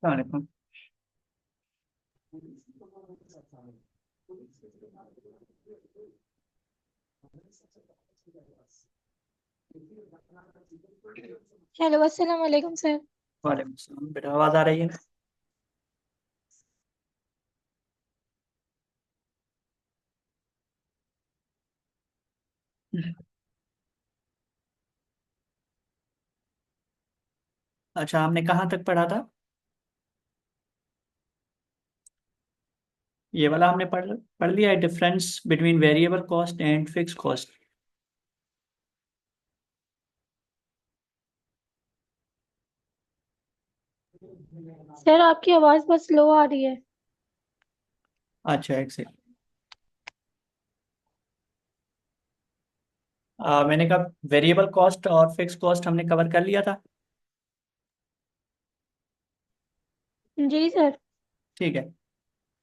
वालेकुम। हेलो, अस्सलाम वालेकुम सर। वालेकुम सलाम बेटा, आवाज आ रही है? अच्छा, हमने कहाँ तक पढ़ा था? ये वाला हमने पढ़ पढ़ लिया है, difference between variable cost and fix cost. Sir आपकी आवाज़ बहुत स्लो आ रही है। अच्छा, एक सेकंड। मैंने कहा वेरिएबल कॉस्ट और फिक्स कॉस्ट हमने कवर कर लिया था। जी सर। ठीक है।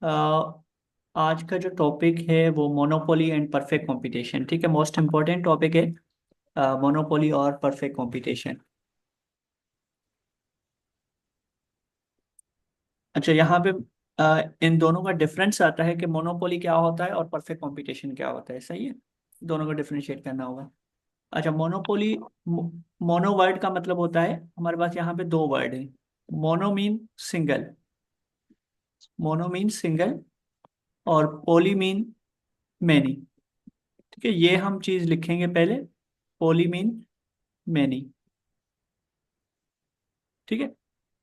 आ, आज का जो टॉपिक है वो मोनोपोली एंड परफेक्ट कंपटीशन। ठीक है, मोस्ट इम्पोर्टेंट टॉपिक है मोनोपोली और परफेक्ट कंपटीशन। अच्छा, यहाँ पे इन दोनों का डिफरेंस आता है कि मोनोपोली क्या होता है और परफेक्ट कंपटीशन क्या होता है। सही है, दोनों को डिफरेंशिएट करना होगा। अच्छा, मोनोपोली, मोनो वर्ड का मतलब होता है, हमारे पास यहाँ पे दो वर्ड है। Mono mean single, mono mean single, और पोली मीन मैनी। ठीक है, ये हम चीज लिखेंगे पहले। पोली मीन मैनी। ठीक है,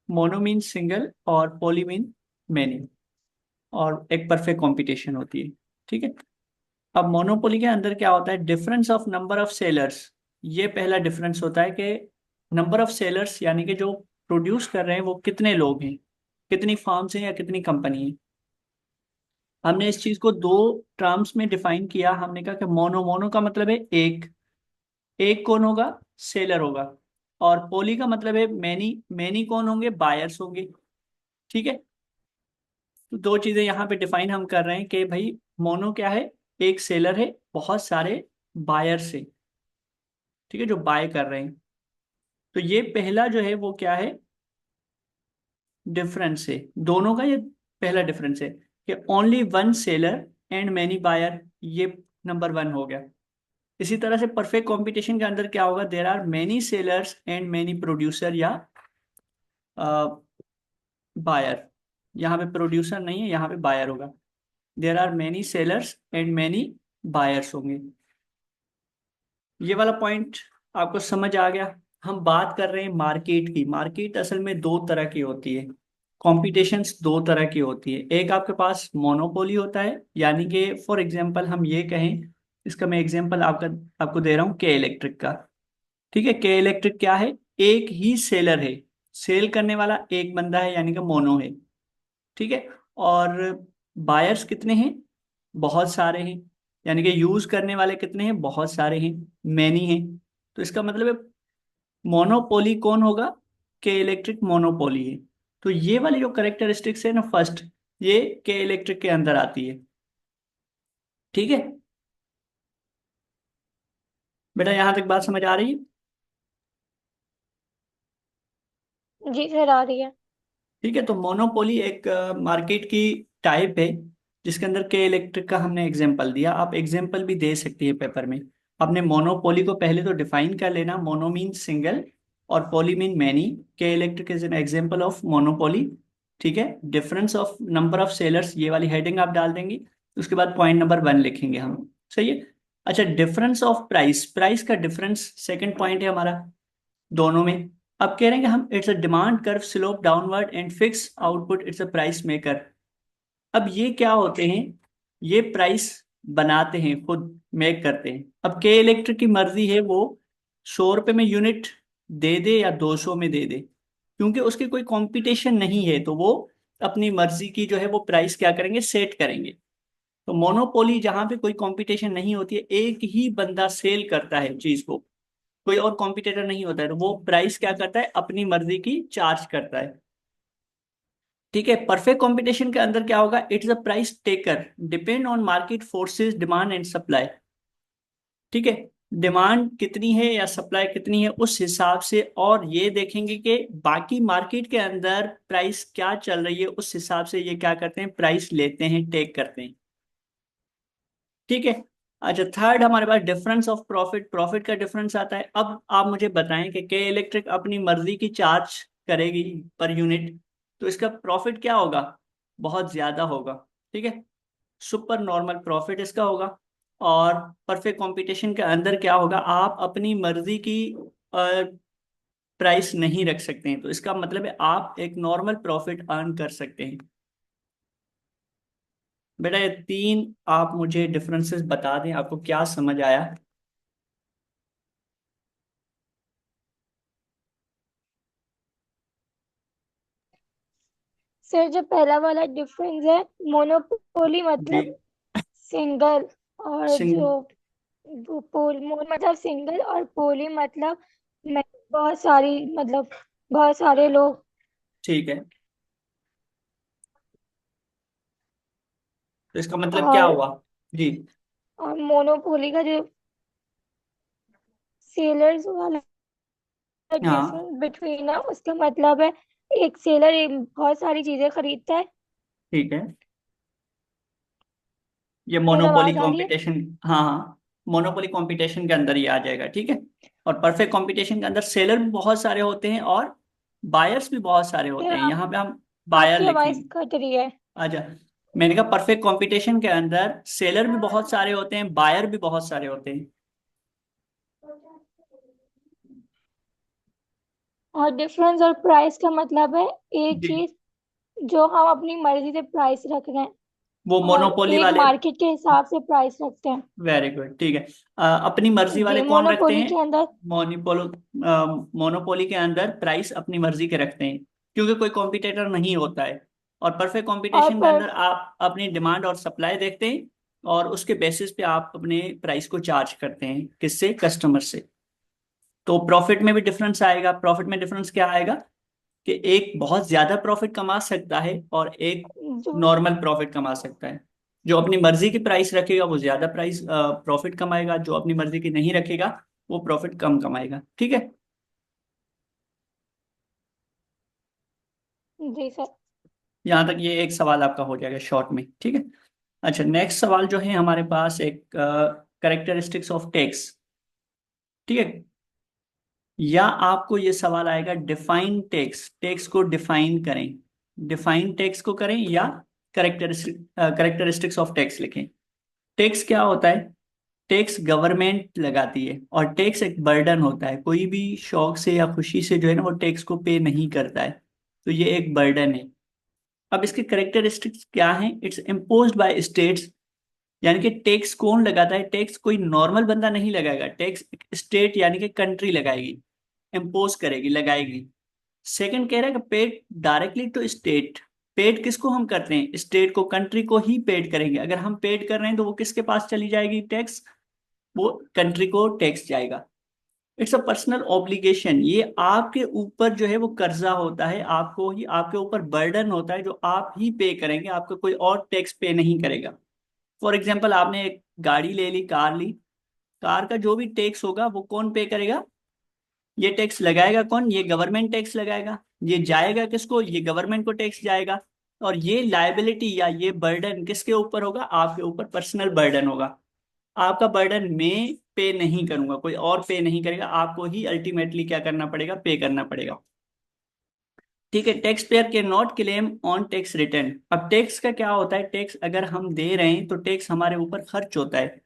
मोनो मीन सिंगल और पोली मीन मैनी, और एक परफेक्ट कंपटीशन होती है। ठीक है। अब मोनोपोली के अंदर क्या होता है, difference of number of sellers. ये पहला डिफरेंस होता है कि नंबर ऑफ सेलर्स, यानी कि जो प्रोड्यूस कर रहे हैं वो कितने लोग हैं, कितनी फार्म्स हैं या कितनी कंपनी है। हमने इस चीज को दो टर्म्स में डिफाइन किया। हमने कहा कि मोनो, मोनो का मतलब है एक, एक कौन होगा, सेलर होगा। और पोली का मतलब है मैनी, मैनी कौन होंगे, बायर्स होंगे। ठीक है, तो दो चीजें यहाँ पे डिफाइन हम कर रहे हैं कि भाई मोनो क्या है, एक सेलर है, बहुत सारे बायर्स है। ठीक है, जो बाय कर रहे हैं। तो ये पहला जो है वो क्या है, डिफरेंस है दोनों का। ये पहला डिफरेंस है कि only one seller and many buyer. ये नंबर वन हो गया। इसी तरह से परफेक्ट कंपटीशन के अंदर क्या होगा, there are many sellers and many producer या बायर। यहाँ पे प्रोड्यूसर नहीं है, यहाँ पे बायर होगा। There are many sellers and many buyers होंगे। ये वाला पॉइंट आपको समझ आ गया। हम बात कर रहे हैं मार्केट की। मार्केट असल में दो तरह की होती है, कॉम्पिटिशन्स दो तरह की होती है। एक आपके पास मोनोपोली होता है, यानी कि फॉर एग्जांपल हम ये कहें, इसका मैं एग्जांपल आपको दे रहा हूँ के इलेक्ट्रिक का। ठीक है, के इलेक्ट्रिक क्या है, एक ही सेलर है, सेल करने वाला एक बंदा है, यानी कि मोनो है। ठीक है, और बायर्स कितने हैं, बहुत सारे हैं, यानी कि यूज करने वाले कितने हैं, बहुत सारे हैं, मैनी हैं। तो इसका मतलब है मोनोपोली कौन होगा, के इलेक्ट्रिक मोनोपोली है। तो ये वाली जो करेक्टरिस्टिक्स है ना, फर्स्ट, ये के इलेक्ट्रिक के अंदर आती है। ठीक है बेटा, यहां तक बात समझ आ रही है? जी सर, आ रही है। ठीक है, तो मोनोपोली एक मार्केट की टाइप है, जिसके अंदर के इलेक्ट्रिक का हमने एग्जांपल दिया। आप एग्जांपल भी दे सकती है पेपर में। आपने मोनोपोली को पहले तो डिफाइन कर लेना, मोनो मीन सिंगल और पोली मीन मैनी। के electric is an example of monopoly. ठीक है, difference of number of sellers, ये वाली हेडिंग आप डाल देंगी। उसके बाद पॉइंट नंबर वन लिखेंगे हम। सही है। अच्छा, डिफरेंस ऑफ प्राइस, प्राइस का डिफरेंस सेकंड पॉइंट है हमारा दोनों में। अब कह रहे हैं कि हम it's a demand curve slope downward and fix output it's a price maker. अब ये क्या होते हैं, ये प्राइस बनाते हैं, खुद मेक करते हैं। अब के इलेक्ट्रिक की मर्जी है, वो 100 रुपये में यूनिट दे दे या 200 में दे दे, क्योंकि उसकी कोई कंपटीशन नहीं है। तो वो अपनी मर्जी की जो है वो प्राइस क्या करेंगे, सेट करेंगे। तो मोनोपोली जहां पे कोई कंपटीशन नहीं होती है, एक ही बंदा सेल करता है चीज को, कोई और कॉम्पिटिटर नहीं होता है, तो वो प्राइस क्या करता है, अपनी मर्जी की चार्ज करता है। ठीक है, परफेक्ट कंपटीशन के अंदर क्या होगा, it's a price taker, depend on market forces demand and supply. ठीक है, डिमांड कितनी है या सप्लाई कितनी है उस हिसाब से, और ये देखेंगे कि बाकी मार्केट के अंदर प्राइस क्या चल रही है, उस हिसाब से ये क्या करते हैं, प्राइस लेते हैं, टेक करते हैं। ठीक है। अच्छा, थर्ड हमारे पास डिफरेंस ऑफ प्रॉफिट, प्रॉफिट का डिफरेंस आता है। अब आप मुझे बताएं कि के इलेक्ट्रिक अपनी मर्जी की चार्ज करेगी पर यूनिट, तो इसका प्रॉफिट क्या होगा, बहुत ज्यादा होगा। ठीक है, सुपर नॉर्मल प्रॉफिट इसका होगा। और परफेक्ट कंपटीशन के अंदर क्या होगा, आप अपनी मर्जी की प्राइस नहीं रख सकते हैं, तो इसका मतलब है आप एक नॉर्मल प्रॉफिट अर्न कर सकते हैं। बेटा ये तीन आप मुझे डिफरेंसेस बता दें, आपको क्या समझ आया। सर जो पहला वाला डिफरेंस है, मोनोपोली जी। मतलब सिंगल, और सिंग जो वो मोन मतलब सिंगल, और पोली मतलब मैं बहुत सारी, मतलब बहुत सारे लोग। ठीक है, तो इसका मतलब क्या और हुआ। जी। और मोनोपोली का जो सेलर्स वाला हाँ। डिफरेंस बिटवीन है, उसका मतलब है एक सेलर बहुत सारी चीजें खरीदता है। ठीक है, ये मेरा मोनोपोली आवाज आ रही है? कंपटीशन, हाँ हाँ, मोनोपोली कंपटीशन के अंदर ये आ जाएगा। ठीक है। और परफेक्ट कंपटीशन के अंदर सेलर भी बहुत सारे होते हैं और बायर्स भी बहुत सारे होते सर हैं, यहाँ पे हम बायर आपकी आवाज लिखेंगे। कट रही है। अच्छा, मैंने कहा परफेक्ट कंपटीशन के अंदर सेलर भी बहुत सारे होते हैं, बायर भी बहुत सारे होते हैं। और डिफरेंस और प्राइस का मतलब है एक जी, चीज जो हम अपनी मर्जी से प्राइस रख रहे हैं, वो और मोनोपोली एक वाले। मार्केट के हिसाब से प्राइस रखते हैं। वेरी गुड, ठीक है। अपनी मर्जी वाले जी, कौन रखते मोनोपोली हैं, के अंदर। मोनोपोलो मोनोपोली के अंदर प्राइस अपनी मर्जी के रखते हैं, क्योंकि कोई कॉम्पिटिटर नहीं होता है। और परफेक्ट और कंपटीशन के पर अंदर आप अपनी डिमांड और सप्लाई देखते हैं, और उसके बेसिस पे आप अपने प्राइस को चार्ज करते हैं, किससे, कस्टमर से। तो प्रॉफिट में भी डिफरेंस आएगा। प्रॉफिट में डिफरेंस क्या आएगा कि एक बहुत ज्यादा प्रॉफिट कमा सकता है और एक जो नॉर्मल प्रॉफिट कमा सकता है। जो अपनी मर्जी की प्राइस रखेगा वो ज्यादा प्राइस प्रॉफिट कमाएगा, जो अपनी मर्जी की नहीं रखेगा वो प्रॉफिट कम कमाएगा। ठीक है। जी सर। यहाँ तक ये एक सवाल आपका हो जाएगा शॉर्ट में। ठीक है। अच्छा, नेक्स्ट सवाल जो है हमारे पास एक करेक्टरिस्टिक्स ऑफ टेक्स। ठीक है। या आपको ये सवाल आएगा डिफाइन टेक्स, टेक्स को डिफाइन करें, डिफाइन टेक्स को करें, या करेक्टरिस्टिक्स ऑफ टेक्स लिखें। टैक्स क्या होता है, टैक्स गवर्नमेंट लगाती है, और टैक्स एक बर्डन होता है, कोई भी शौक से या खुशी से जो है ना वो टैक्स को पे नहीं करता है, तो ये एक बर्डन है। अब इसके करेक्टरिस्टिक्स क्या हैं, इट्स इम्पोज्ड बाय स्टेट्स, यानी कि टैक्स कौन लगाता है, टैक्स कोई नॉर्मल बंदा नहीं लगाएगा, टैक्स स्टेट यानी कि कंट्री लगाएगी, इम्पोज करेगी, लगाएगी। सेकंड कह रहा है कि paid directly to state, paid किसको हम करते हैं, स्टेट को, कंट्री को ही पेड करेंगे। अगर हम पेड कर रहे हैं तो वो किसके पास चली जाएगी टैक्स, वो कंट्री को टैक्स जाएगा। इट्स अ पर्सनल ऑब्लिगेशन, ये आपके ऊपर जो है वो कर्जा होता है, आपको ही, आपके ऊपर बर्डन होता है जो आप ही पे करेंगे, आपका कोई और टैक्स पे नहीं करेगा। फॉर एग्जाम्पल, आपने एक गाड़ी ले ली, कार ली, कार का जो भी टैक्स होगा वो कौन पे करेगा, ये टैक्स लगाएगा कौन, ये गवर्नमेंट टैक्स लगाएगा। ये जाएगा किसको, ये गवर्नमेंट को टैक्स जाएगा। और ये लायबिलिटी या ये बर्डन किसके ऊपर होगा, आपके ऊपर पर्सनल बर्डन होगा। आपका बर्डन मैं पे नहीं करूंगा, कोई और पे नहीं करेगा, आपको ही अल्टीमेटली क्या करना पड़ेगा, पे करना पड़ेगा। ठीक है। टैक्स पेयर के not claim on tax return. अब टैक्स का क्या होता है, टैक्स अगर हम दे रहे हैं तो टैक्स हमारे ऊपर खर्च होता है।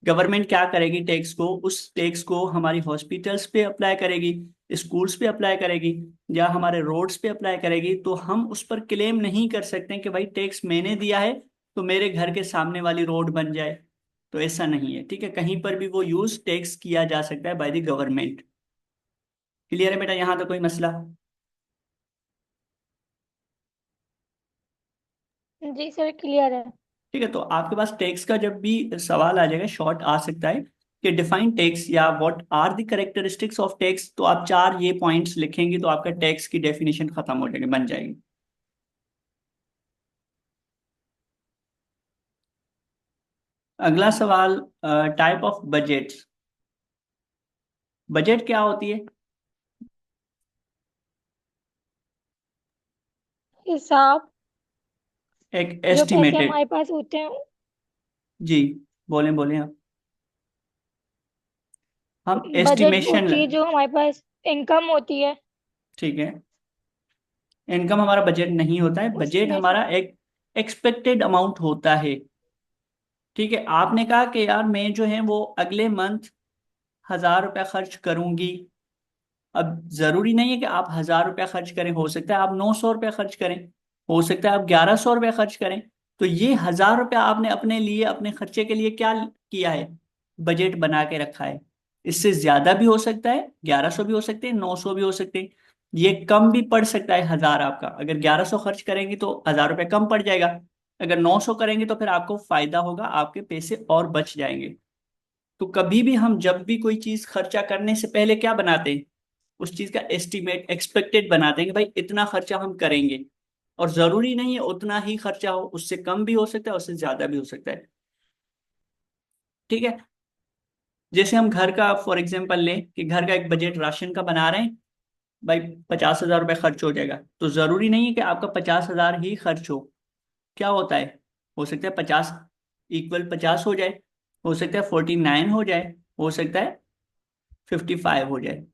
गवर्नमेंट क्या करेगी, टैक्स को, उस टैक्स को हमारी हॉस्पिटल्स पे अप्लाई करेगी, स्कूल्स पे अप्लाई करेगी, या हमारे रोड्स पे अप्लाई करेगी, तो हम उस पर क्लेम नहीं कर सकते कि भाई टैक्स मैंने दिया है तो मेरे घर के सामने वाली रोड बन जाए। तो ऐसा नहीं है। ठीक है, कहीं पर भी वो यूज टैक्स किया जा सकता है बाय द गवर्नमेंट। क्लियर है बेटा, यहाँ तो कोई मसला। जी सर, क्लियर है। ठीक है, तो आपके पास टैक्स का जब भी सवाल आ जाएगा शॉर्ट आ सकता है कि डिफाइन टैक्स या what are the characteristics of tax, तो आप चार ये पॉइंट्स लिखेंगे तो आपका टैक्स की डेफिनेशन खत्म हो जाएगी, बन जाएगी। अगला सवाल, टाइप ऑफ बजट। बजट क्या होती है? हिसाब। एक जो पैसे एस्टिमेटेड। हमारे पास होते हैं। जी, बोलें बोलें आप। हम बजट एस्टिमेशन। होती है जो हमारे पास इनकम होती है। ठीक है। इनकम हमारा बजट नहीं होता है, बजट उसमें से। हमारा एक एक्सपेक्टेड अमाउंट होता है। ठीक है, आपने कहा कि यार मैं जो है वो अगले मंथ 1,000 रुपया खर्च करूंगी। अब जरूरी नहीं है कि आप 1,000 रुपया खर्च करें, हो सकता है आप 900 रुपया खर्च करें, हो सकता है आप 1,100 रुपया खर्च करें। तो ये 1,000 रुपया आपने अपने लिए, अपने खर्चे के लिए क्या किया है? बजट बना के रखा है। इससे ज्यादा भी हो सकता है, 1,100 भी हो सकते हैं, 900 भी हो सकते हैं। ये कम भी पड़ सकता है 1,000 आपका, अगर 1,100 खर्च करेंगे तो 1,000 रुपया कम पड़ जाएगा। अगर 900 करेंगे तो फिर आपको फायदा होगा, आपके पैसे और बच जाएंगे। तो कभी भी हम जब भी कोई चीज खर्चा करने से पहले क्या बनाते हैं? उस चीज का एस्टिमेट, एक्सपेक्टेड बनाते हैं कि भाई इतना खर्चा हम करेंगे। और जरूरी नहीं है उतना ही खर्चा हो, उससे कम भी हो सकता है, उससे ज्यादा भी हो सकता है। ठीक है। जैसे हम घर का फॉर एग्जांपल लें कि घर का एक बजट राशन का बना रहे हैं, भाई 50,000 रुपये खर्च हो जाएगा, तो जरूरी नहीं है कि आपका 50,000 ही खर्च हो। क्या होता है? हो सकता है 50 इक्वल 50 हो जाए, हो सकता है 49 हो जाए, हो सकता है 55 हो जाए।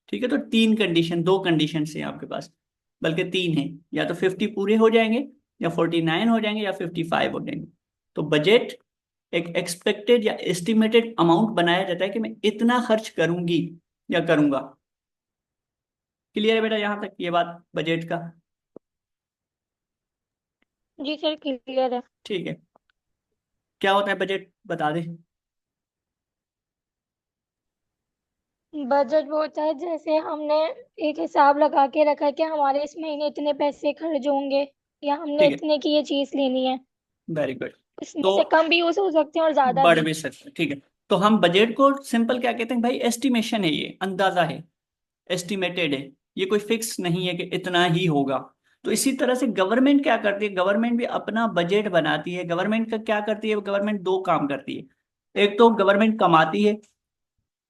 ठीक है, तो तीन कंडीशन, दो कंडीशन है आपके पास, बल्कि तीन है। या तो 50 पूरे हो जाएंगे, या 49 हो जाएंगे, या 55 हो जाएंगे। तो बजट एक एक्सपेक्टेड या एस्टिमेटेड अमाउंट बनाया जाता है कि मैं इतना खर्च करूंगी या करूंगा। क्लियर है बेटा यहाँ तक ये बात बजट का? जी सर, क्लियर है। ठीक है। क्या होता है बजट, बता दे। बजट वो होता है जैसे हमने एक हिसाब लगा के रखा है कि हमारे इस महीने इतने पैसे खर्च होंगे, या हमने ठीक है, इतने की ये चीज लेनी है। Very good. इसमें तो से कम भी यूज हो सकते हैं और ज्यादा बढ़ भी। भी सकते हैं, ठीक है। तो हम बजट को सिंपल क्या कहते हैं भाई? एस्टिमेशन है, ये अंदाजा है, एस्टिमेटेड है। ये कोई फिक्स नहीं है कि इतना ही होगा। तो इसी तरह से गवर्नमेंट क्या करती है? गवर्नमेंट भी अपना बजट बनाती है। गवर्नमेंट का क्या करती है? गवर्नमेंट दो काम करती है। एक तो गवर्नमेंट कमाती है।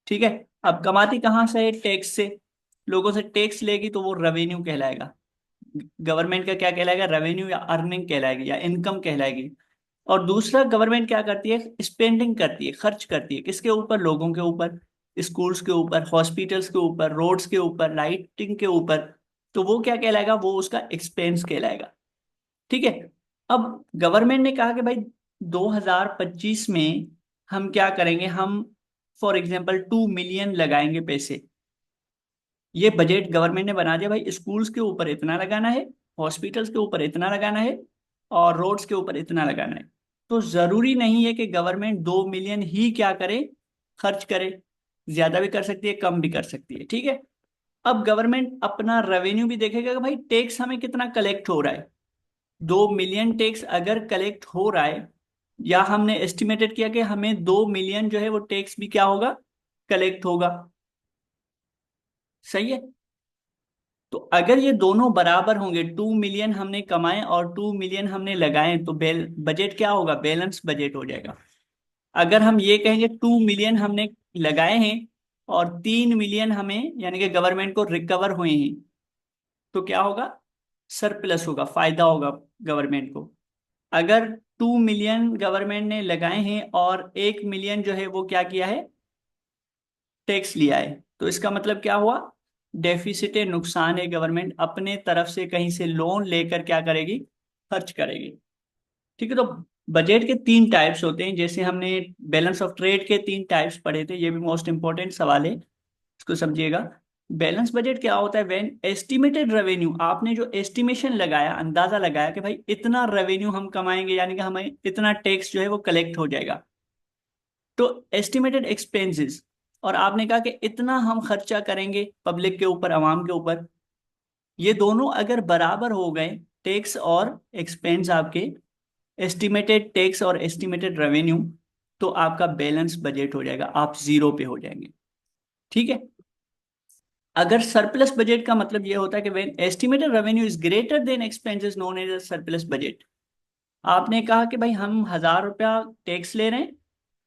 ठीक है। अब कमाती कहाँ से है? टैक्स से। लोगों से टैक्स लेगी तो वो रेवेन्यू कहलाएगा। गवर्नमेंट का क्या कहलाएगा? रेवेन्यू या अर्निंग कहलाएगी, या इनकम कहलाएगी। और दूसरा, गवर्नमेंट क्या करती है? स्पेंडिंग करती है, खर्च करती है। किसके ऊपर? लोगों के ऊपर, स्कूल्स के ऊपर, हॉस्पिटल्स के ऊपर, रोड्स के ऊपर, लाइटिंग के ऊपर। तो वो क्या कहलाएगा? वो उसका एक्सपेंस कहलाएगा। ठीक है। अब गवर्नमेंट ने कहा कि भाई 2025 में हम क्या करेंगे? हम फॉर एग्जाम्पल 2 मिलियन लगाएंगे पैसे। ये बजट गवर्नमेंट ने बना दिया, भाई स्कूल्स के ऊपर इतना लगाना है, हॉस्पिटल्स के ऊपर इतना लगाना है, और रोड्स के ऊपर इतना लगाना है। तो जरूरी नहीं है कि गवर्नमेंट 2 मिलियन ही क्या करे, खर्च करे। ज्यादा भी कर सकती है, कम भी कर सकती है। ठीक है। अब गवर्नमेंट अपना रेवेन्यू भी देखेगा कि भाई टैक्स हमें कितना कलेक्ट हो रहा है। 2 मिलियन टैक्स अगर कलेक्ट हो रहा है, या हमने एस्टिमेटेड किया कि हमें 2 मिलियन जो है वो टैक्स भी क्या होगा, कलेक्ट होगा। सही है। तो अगर ये दोनों बराबर होंगे, 2 मिलियन हमने कमाए और 2 मिलियन हमने लगाए, तो बजट क्या होगा? बैलेंस बजट हो जाएगा। अगर हम ये कहेंगे 2 मिलियन हमने लगाए हैं और 3 मिलियन हमें यानी कि गवर्नमेंट को रिकवर हुए हैं, तो क्या होगा? सरप्लस होगा, फायदा होगा गवर्नमेंट को। अगर 2 मिलियन गवर्नमेंट ने लगाए हैं और 1 मिलियन जो है वो क्या किया है, टैक्स लिया है, तो इसका मतलब क्या हुआ? डेफिसिट है, नुकसान है। गवर्नमेंट अपने तरफ से कहीं से लोन लेकर क्या करेगी? खर्च करेगी। ठीक है। तो बजट के तीन टाइप्स होते हैं, जैसे हमने बैलेंस ऑफ ट्रेड के तीन टाइप्स पढ़े थे। ये भी मोस्ट इंपॉर्टेंट सवाल है, इसको समझिएगा। बैलेंस बजट क्या होता है? व्हेन एस्टिमेटेड रेवेन्यू, आपने जो एस्टिमेशन लगाया, अंदाजा लगाया कि भाई इतना रेवेन्यू हम कमाएंगे, यानी कि हमें इतना टैक्स जो है वो कलेक्ट हो जाएगा। तो एस्टिमेटेड एक्सपेंसेस, और आपने कहा कि इतना हम खर्चा करेंगे पब्लिक के ऊपर, आवाम के ऊपर। ये दोनों अगर बराबर हो गए, टैक्स और एक्सपेंस आपके, एस्टिमेटेड टैक्स और एस्टिमेटेड रेवेन्यू, तो आपका बैलेंस बजट हो जाएगा, आप जीरो पे हो जाएंगे। ठीक है। अगर सरप्लस बजट का मतलब ये होता है कि when estimated revenue is greater than expenses known as surplus budget. आपने कहा कि भाई हम 1,000 रुपया टैक्स ले रहे हैं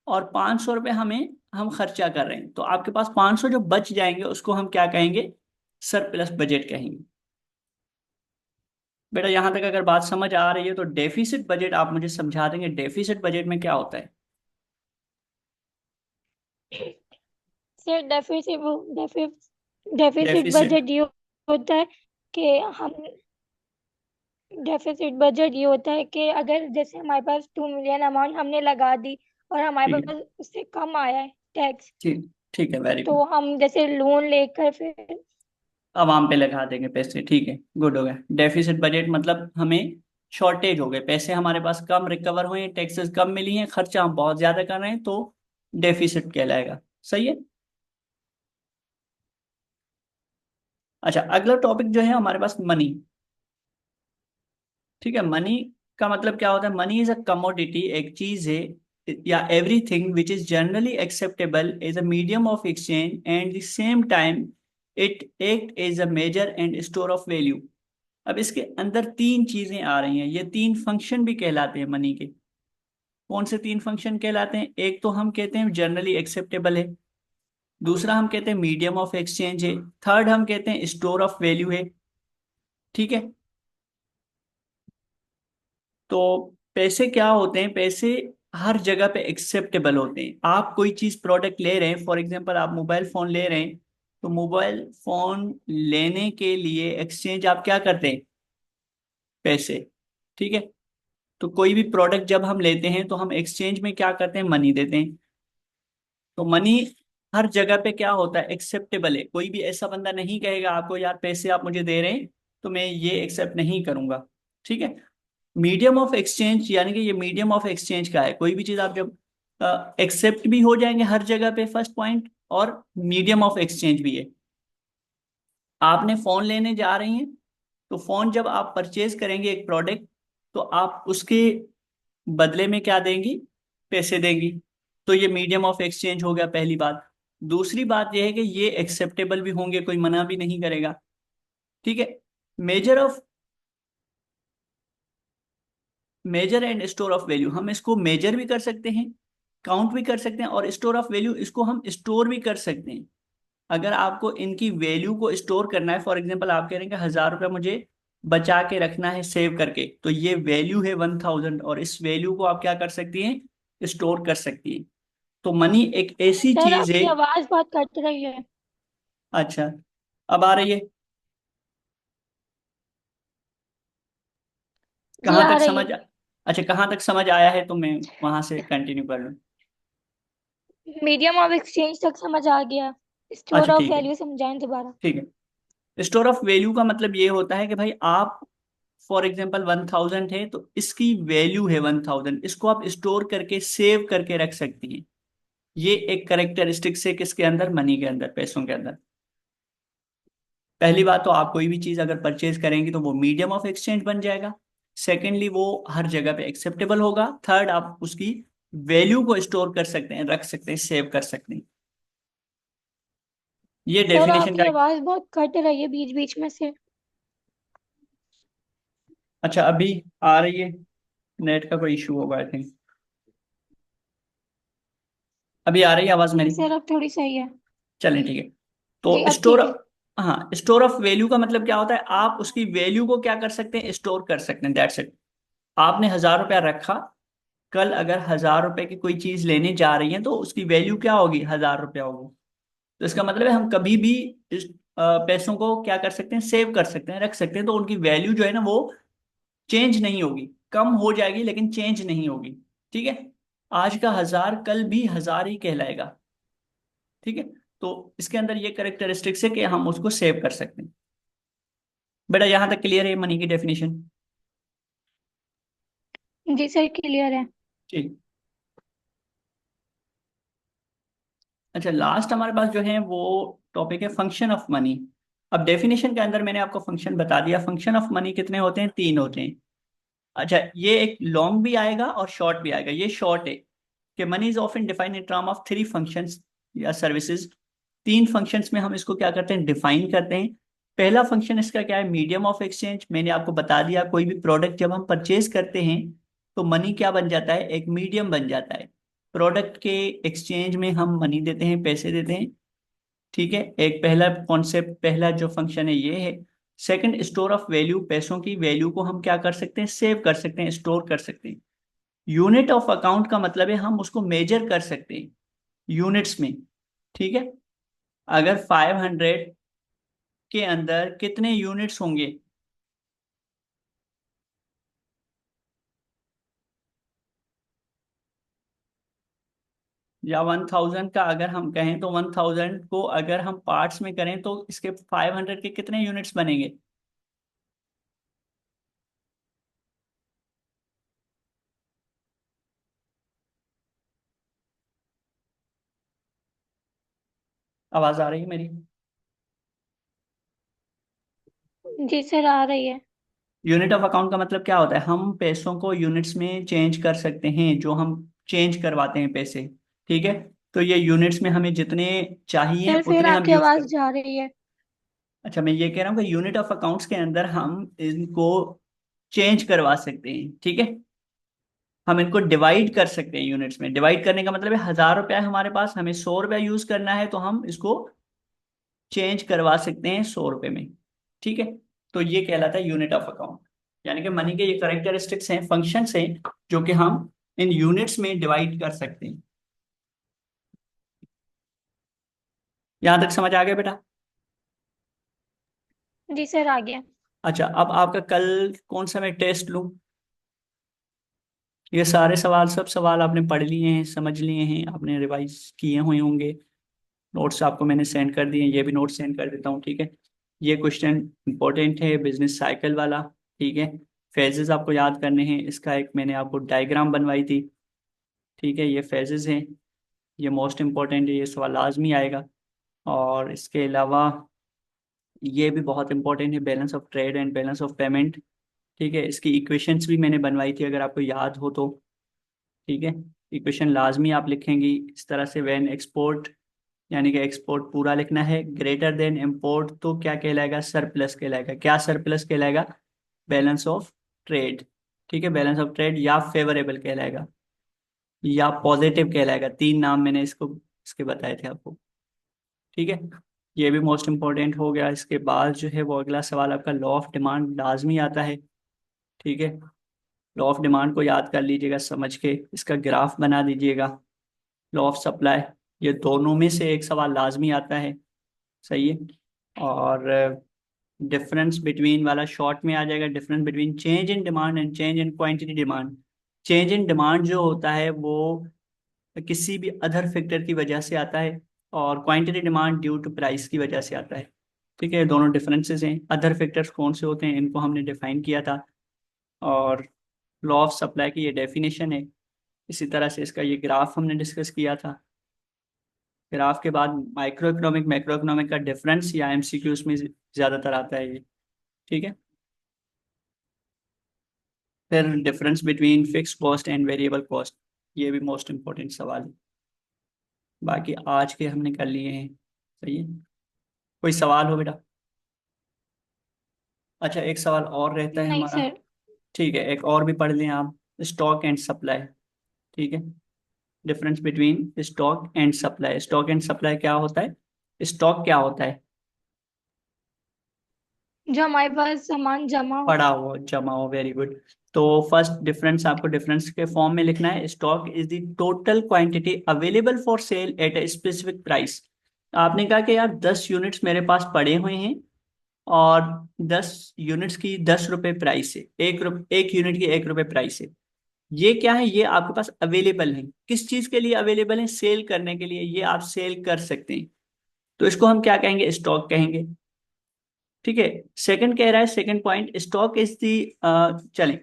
और 500 रुपये हमें हम खर्चा कर रहे हैं, तो आपके पास 500 जो बच जाएंगे उसको हम क्या कहेंगे? सरप्लस बजट कहेंगे। बेटा यहां तक अगर बात समझ आ रही है तो डेफिसिट बजट आप मुझे समझा देंगे, डेफिसिट बजट में क्या होता है? Sir deficit deficit. बजट ये होता है कि हम डेफिसिट बजट ये होता है कि अगर जैसे हमारे पास 2 मिलियन अमाउंट हमने लगा दी और हमारे ठीक है। पास उससे कम आया है टैक्स, ठीक। ठीक है, वेरी गुड। तो हम जैसे लोन लेकर फिर। आवाम पे लगा देंगे पैसे, ठीक है, गुड हो गया। डेफिसिट बजट मतलब हमें शॉर्टेज हो गए, पैसे हमारे पास कम रिकवर हुए, टैक्सेस कम मिली हैं, खर्चा हम बहुत ज्यादा कर रहे हैं, तो डेफिसिट कहलाएगा। सही है। अच्छा, अगला टॉपिक जो है हमारे पास मनी। ठीक है, मनी का मतलब क्या होता है? मनी इज अ कमोडिटी, एक चीज है या everything which is generally acceptable as a medium of exchange and the same time it act as a measure and store of value. अब इसके अंदर तीन चीजें आ रही हैं, ये तीन फंक्शन भी कहलाते हैं मनी के। कौन से तीन फंक्शन कहलाते हैं? एक तो हम कहते हैं जनरली एक्सेप्टेबल है, दूसरा हम कहते हैं मीडियम ऑफ एक्सचेंज है, थर्ड हम कहते हैं स्टोर ऑफ वैल्यू है। ठीक है। तो पैसे क्या होते हैं? पैसे हर जगह पे एक्सेप्टेबल होते हैं। आप कोई चीज प्रोडक्ट ले रहे हैं, फॉर एग्जांपल आप मोबाइल फोन ले रहे हैं, तो मोबाइल फोन लेने के लिए एक्सचेंज आप क्या करते हैं? पैसे। ठीक है। तो कोई भी प्रोडक्ट जब हम लेते हैं तो हम एक्सचेंज में क्या करते हैं? मनी देते हैं। तो मनी हर जगह पे क्या होता है? एक्सेप्टेबल है। कोई भी ऐसा बंदा नहीं कहेगा आपको यार पैसे आप मुझे दे रहे हैं तो मैं ये एक्सेप्ट नहीं करूंगा। ठीक है। मीडियम ऑफ एक्सचेंज यानी कि ये मीडियम ऑफ एक्सचेंज का है, कोई भी चीज आप जब एक्सेप्ट भी हो जाएंगे हर जगह पे, फर्स्ट पॉइंट, और मीडियम ऑफ एक्सचेंज भी है। आपने फोन लेने जा रही हैं, तो फोन जब आप परचेज करेंगे एक प्रोडक्ट, तो आप उसके बदले में क्या देंगी? पैसे देंगी। तो ये मीडियम ऑफ एक्सचेंज हो गया, पहली बात। दूसरी बात यह है कि ये एक्सेप्टेबल भी होंगे, कोई मना भी नहीं करेगा। ठीक है। Measure of measure and store of value, हम इसको मेजर भी कर सकते हैं, काउंट भी कर सकते हैं, और स्टोर ऑफ वैल्यू इसको हम स्टोर भी कर सकते हैं। अगर आपको इनकी वैल्यू को स्टोर करना है, फॉर एग्जांपल आप कह रहे हैं कि 1,000 रुपया मुझे बचा के रखना है सेव करके, तो ये वैल्यू है 1,000, और इस वैल्यू को आप क्या कर सकती हैं? स्टोर कर सकती हैं। तो मनी एक ऐसी सर चीज है। आपकी आवाज बहुत कट रही है। अच्छा, अब आ रही है? जी कहाँ आ तक रही समझ? है। अच्छा, कहाँ तक समझ आया है तो मैं वहां से कंटिन्यू कर लूँ? मीडियम ऑफ एक्सचेंज तक समझ आ गया। अच्छा, स्टोर ऑफ ठीक है। वैल्यू समझाएं दोबारा। ठीक है, स्टोर ऑफ वैल्यू का मतलब ये होता है कि भाई आप, फॉर एग्जाम्पल 1,000 है तो इसकी वैल्यू है 1,000, इसको आप स्टोर करके सेव करके रख सकती हैं। ये एक करेक्टरिस्टिक्स है किसके अंदर? मनी के अंदर, पैसों के अंदर। पहली बात तो आप कोई भी चीज अगर परचेज करेंगे तो वो मीडियम ऑफ एक्सचेंज बन जाएगा। सेकेंडली वो हर जगह पे एक्सेप्टेबल होगा। थर्ड, आप उसकी वैल्यू को स्टोर कर सकते हैं, रख सकते हैं, सेव कर सकते हैं। ये सर डेफिनेशन का। आपकी आवाज बहुत कट रही है बीच बीच में से। अच्छा, अभी आ रही है? नेट का कोई इशू होगा आई थिंक। अभी आ रही है आवाज जी मेरी? सर अब थोड़ी सही है। चलें, ठीक है। जी तो अब स्टोर, ठीक है। हाँ, स्टोर ऑफ वैल्यू का मतलब क्या होता है? आप उसकी वैल्यू को क्या कर सकते हैं? स्टोर कर सकते हैं, दैट्स इट। आपने 1,000 रुपया रखा, कल अगर 1,000 रुपए की कोई चीज लेने जा रही है तो उसकी वैल्यू क्या होगी? 1,000 रुपया होगी। तो इसका मतलब है हम कभी भी इस पैसों को क्या कर सकते हैं? सेव कर सकते हैं, रख सकते हैं, तो उनकी वैल्यू जो है ना वो चेंज नहीं होगी, कम हो जाएगी लेकिन चेंज नहीं होगी। ठीक है। आज का 1,000 कल भी 1,000 ही कहलाएगा। ठीक है। तो इसके अंदर ये करेक्टरिस्टिक्स है कि हम उसको सेव कर सकते हैं। बेटा यहां तक क्लियर है मनी की डेफिनेशन? जी सर क्लियर है। ठीक। अच्छा, लास्ट हमारे पास जो है वो टॉपिक है फंक्शन ऑफ मनी। अब डेफिनेशन के अंदर मैंने आपको फंक्शन बता दिया। फंक्शन ऑफ मनी कितने होते हैं? तीन होते हैं। अच्छा, ये एक लॉन्ग भी आएगा और शॉर्ट भी आएगा। ये शॉर्ट है कि money is often defined in term of three functions या सर्विसेज। तीन फंक्शंस में हम इसको क्या करते हैं? डिफाइन करते हैं। पहला फंक्शन इसका क्या है? Medium of exchange. मैंने आपको बता दिया कोई भी प्रोडक्ट जब हम परचेज करते हैं तो मनी क्या बन जाता है? एक मीडियम बन जाता है। प्रोडक्ट के एक्सचेंज में हम मनी देते हैं, पैसे देते हैं। ठीक है, एक पहला कॉन्सेप्ट, पहला जो फंक्शन है ये है। सेकंड, स्टोर ऑफ वैल्यू, पैसों की वैल्यू को हम क्या कर सकते हैं, सेव कर सकते हैं, स्टोर कर सकते हैं। यूनिट ऑफ अकाउंट का मतलब है हम उसको मेजर कर सकते हैं यूनिट्स में। ठीक है, अगर 500 के अंदर कितने यूनिट्स होंगे, या 1000 का अगर हम कहें तो 1000 को अगर हम पार्ट्स में करें तो इसके 500 के कितने यूनिट्स बनेंगे। आवाज आ रही है मेरी? जी सर, आ रही है। यूनिट ऑफ अकाउंट का मतलब क्या होता है, हम पैसों को यूनिट्स में चेंज कर सकते हैं, जो हम चेंज करवाते हैं पैसे। ठीक है, तो ये यूनिट्स में हमें जितने चाहिए सर फिर उतने हम आपकी यूज आवाज कर। जा रही है। अच्छा, मैं ये कह रहा हूँ कि यूनिट ऑफ अकाउंट्स के अंदर हम इनको चेंज करवा सकते हैं। ठीक है, हम इनको डिवाइड कर सकते हैं यूनिट्स में। डिवाइड करने का मतलब है 1000 रुपया है हमारे पास, हमें 100 रुपया यूज करना है, तो हम इसको चेंज करवा सकते हैं 100 रुपये में। ठीक है, तो ये कहलाता है यूनिट ऑफ अकाउंट। यानी कि मनी के ये करेक्टरिस्टिक्स हैं, फंक्शंस हैं, जो कि हम इन यूनिट्स में डिवाइड कर सकते हैं। यहां तक समझ आ गया बेटा? जी सर, आ गया। अच्छा, अब आपका कल कौन सा मैं टेस्ट लूं? ये सारे सवाल, सब सवाल आपने पढ़ लिए हैं, समझ लिए हैं, आपने रिवाइज किए हुए होंगे। नोट्स आपको मैंने सेंड कर दिए हैं, ये भी नोट्स सेंड कर देता हूँ। ठीक है, ये क्वेश्चन इंपॉर्टेंट है, बिजनेस साइकिल वाला। ठीक है, फेजेस आपको याद करने हैं, इसका एक मैंने आपको डायग्राम बनवाई थी। ठीक है, ये फेजेस हैं, ये मोस्ट इंपॉर्टेंट है, ये सवाल लाजमी आएगा। और इसके अलावा ये भी बहुत इंपॉर्टेंट है, balance of trade and balance of payment. ठीक है, इसकी इक्वेशंस भी मैंने बनवाई थी, अगर आपको याद हो तो। ठीक है, इक्वेशन लाजमी आप लिखेंगी इस तरह से, व्हेन एक्सपोर्ट, यानी कि एक्सपोर्ट पूरा लिखना है, ग्रेटर देन इंपोर्ट तो क्या कहलाएगा, सरप्लस कहलाएगा। क्या सरप्लस कहलाएगा, बैलेंस ऑफ ट्रेड। ठीक है, बैलेंस ऑफ ट्रेड या फेवरेबल कहलाएगा या पॉजिटिव कहलाएगा, तीन नाम मैंने इसको इसके बताए थे आपको। ठीक है, ये भी मोस्ट इंपॉर्टेंट हो गया। इसके बाद जो है वो अगला सवाल आपका लॉ ऑफ डिमांड लाजमी आता है। ठीक है, लॉ ऑफ डिमांड को याद कर लीजिएगा, समझ के इसका ग्राफ बना दीजिएगा। लॉ ऑफ सप्लाई, ये दोनों में से एक सवाल लाजमी आता है। सही है, और डिफरेंस बिटवीन वाला शॉर्ट में आ जाएगा, difference between change in demand and change in quantity demand. Change in demand जो होता है वो किसी भी अदर फैक्टर की वजह से आता है, और quantity demand due to price की वजह से आता है। ठीक है, दोनों डिफरेंसेस हैं। अदर फैक्टर्स कौन से होते हैं, इनको हमने डिफाइन किया था। और लॉ ऑफ सप्लाई की ये डेफिनेशन है। इसी तरह से इसका ये ग्राफ हमने डिस्कस किया था। ग्राफ के बाद माइक्रो इकोनॉमिक, मैक्रो इकोनॉमिक का डिफरेंस या एमसीक्यूज में ज्यादातर आता है ये। ठीक है, फिर difference between fix cost and variable cost, ये भी मोस्ट इंपॉर्टेंट सवाल है। बाकी आज के हमने कर लिए हैं। सही है, कोई सवाल हो बेटा? अच्छा, एक सवाल और रहता है नहीं हमारा। सर। ठीक है, एक और भी पढ़ लें आप, स्टॉक एंड सप्लाई। ठीक है, difference between stock and supply. Stock and supply क्या होता है, स्टॉक क्या होता है, जो हमारे पास सामान जमा हो। पड़ा हो, जमा हो, वेरी गुड। तो फर्स्ट डिफरेंस आपको डिफरेंस के फॉर्म में लिखना है, stock is the total quantity available for sale at a specific price. आपने कहा कि यार 10 यूनिट्स मेरे पास पड़े हुए हैं, और 10 यूनिट्स की 10 रुपए प्राइस है, एक यूनिट की 1 रुपए प्राइस है। ये क्या है, ये आपके पास अवेलेबल है, किस चीज के लिए अवेलेबल है, सेल करने के लिए, ये आप सेल कर सकते हैं। तो इसको हम क्या कहेंगे, स्टॉक कहेंगे। ठीक है, सेकंड कह रहा है, second point, stock is the, चलें,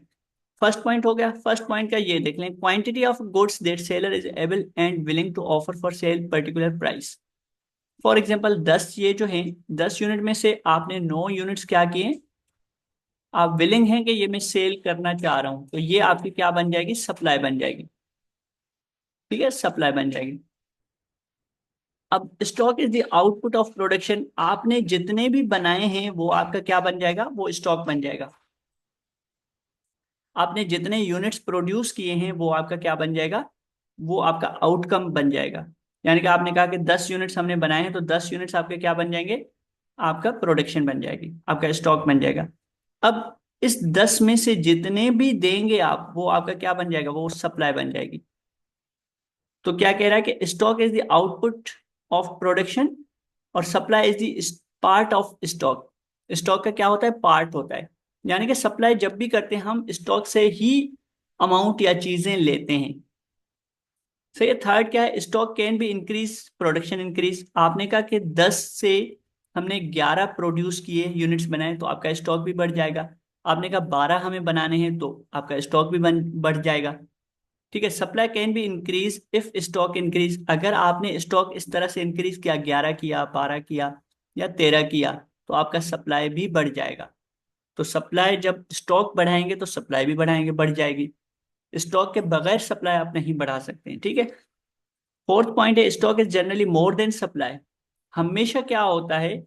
फर्स्ट पॉइंट हो गया। फर्स्ट पॉइंट का ये देख लें, quantity of goods that seller is able and willing to offer for sale particular price. For example 10, ये जो है 10 यूनिट में से आपने 9 यूनिट्स क्या किए, आप विलिंग हैं कि ये मैं सेल करना चाह रहा हूं, तो ये आपकी क्या बन जाएगी, सप्लाई बन जाएगी। ठीक है, सप्लाई बन जाएगी। अब stock is the output of production, आपने जितने भी बनाए हैं वो आपका क्या बन जाएगा, वो स्टॉक बन जाएगा। आपने जितने यूनिट्स प्रोड्यूस किए हैं वो आपका क्या बन जाएगा, वो आपका आउटकम बन जाएगा। यानी कि आपने कहा कि 10 यूनिट्स हमने बनाए हैं, तो 10 यूनिट्स आपके क्या बन जाएंगे, आपका प्रोडक्शन बन जाएगी, आपका स्टॉक बन जाएगा। अब इस 10 में से जितने भी देंगे आप, वो आपका क्या बन जाएगा, वो सप्लाई बन जाएगी। तो क्या कह रहा है कि stock is the output of production और supply is the part of stock. Stock का क्या होता है, पार्ट होता है। यानी कि सप्लाई जब भी करते हैं हम स्टॉक से ही अमाउंट या चीजें लेते हैं। सो ये थर्ड क्या है, stock can be increase, production increase. आपने कहा कि 10 से हमने 11 प्रोड्यूस किए, यूनिट्स बनाए, तो आपका स्टॉक भी बढ़ जाएगा। आपने कहा 12 हमें बनाने हैं, तो आपका स्टॉक भी बढ़ जाएगा। ठीक है, supply can be increase if stock increase. अगर आपने स्टॉक इस तरह से इंक्रीज किया, 11 किया, 12 किया या 13 किया, तो आपका सप्लाई भी बढ़ जाएगा। तो सप्लाई जब स्टॉक बढ़ाएंगे तो सप्लाई भी बढ़ाएंगे, बढ़ जाएगी। स्टॉक के बगैर सप्लाई आप नहीं बढ़ा सकते हैं। ठीक है। फोर्थ पॉइंट है, stock is generally more than supply. हमेशा क्या होता है,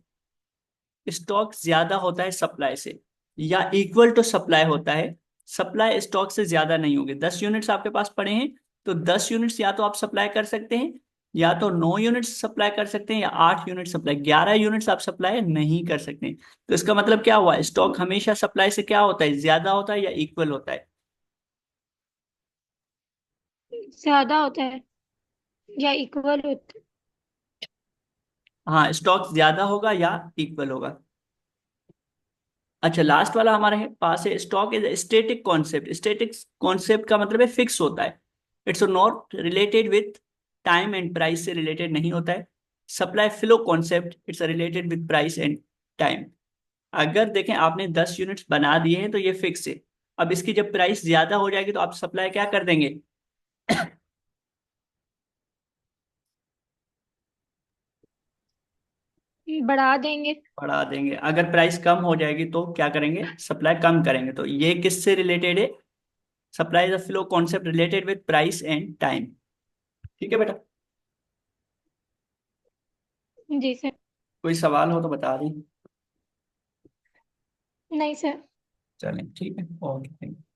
स्टॉक ज्यादा होता है सप्लाई से, या इक्वल टू सप्लाई होता है। सप्लाई स्टॉक से ज्यादा नहीं होगी। 10 यूनिट्स आपके पास पड़े हैं, तो 10 यूनिट्स या तो आप सप्लाई कर सकते हैं, या तो 9 यूनिट्स सप्लाई कर सकते हैं, या 8 यूनिट सप्लाई, 11 यूनिट्स आप सप्लाई नहीं कर सकते हैं। तो इसका मतलब क्या हुआ, स्टॉक हमेशा सप्लाई से क्या होता है, ज्यादा होता है या इक्वल होता है। ज्यादा होता है या इक्वल होता हाँ, स्टॉक ज्यादा होगा या इक्वल होगा। अच्छा, लास्ट वाला हमारे पास है, stock is static concept. Static concept का मतलब है फिक्स होता है। It's not related with time and price से रिलेटेड नहीं होता है। Supply flow concept, it's related with price and time. अगर देखें आपने 10 यूनिट्स बना दिए हैं तो ये फिक्स है। अब इसकी जब प्राइस ज्यादा हो जाएगी तो आप सप्लाई क्या कर देंगे, है, बढ़ा देंगे। बढ़ा देंगे। अगर प्राइस कम हो जाएगी तो क्या करेंगे, सप्लाई कम करेंगे। तो ये किससे रिलेटेड है, supply is flow concept related with price and time. ठीक है बेटा। जी सर। कोई सवाल हो तो बता दें। नहीं सर। चलें, ठीक है, ओके।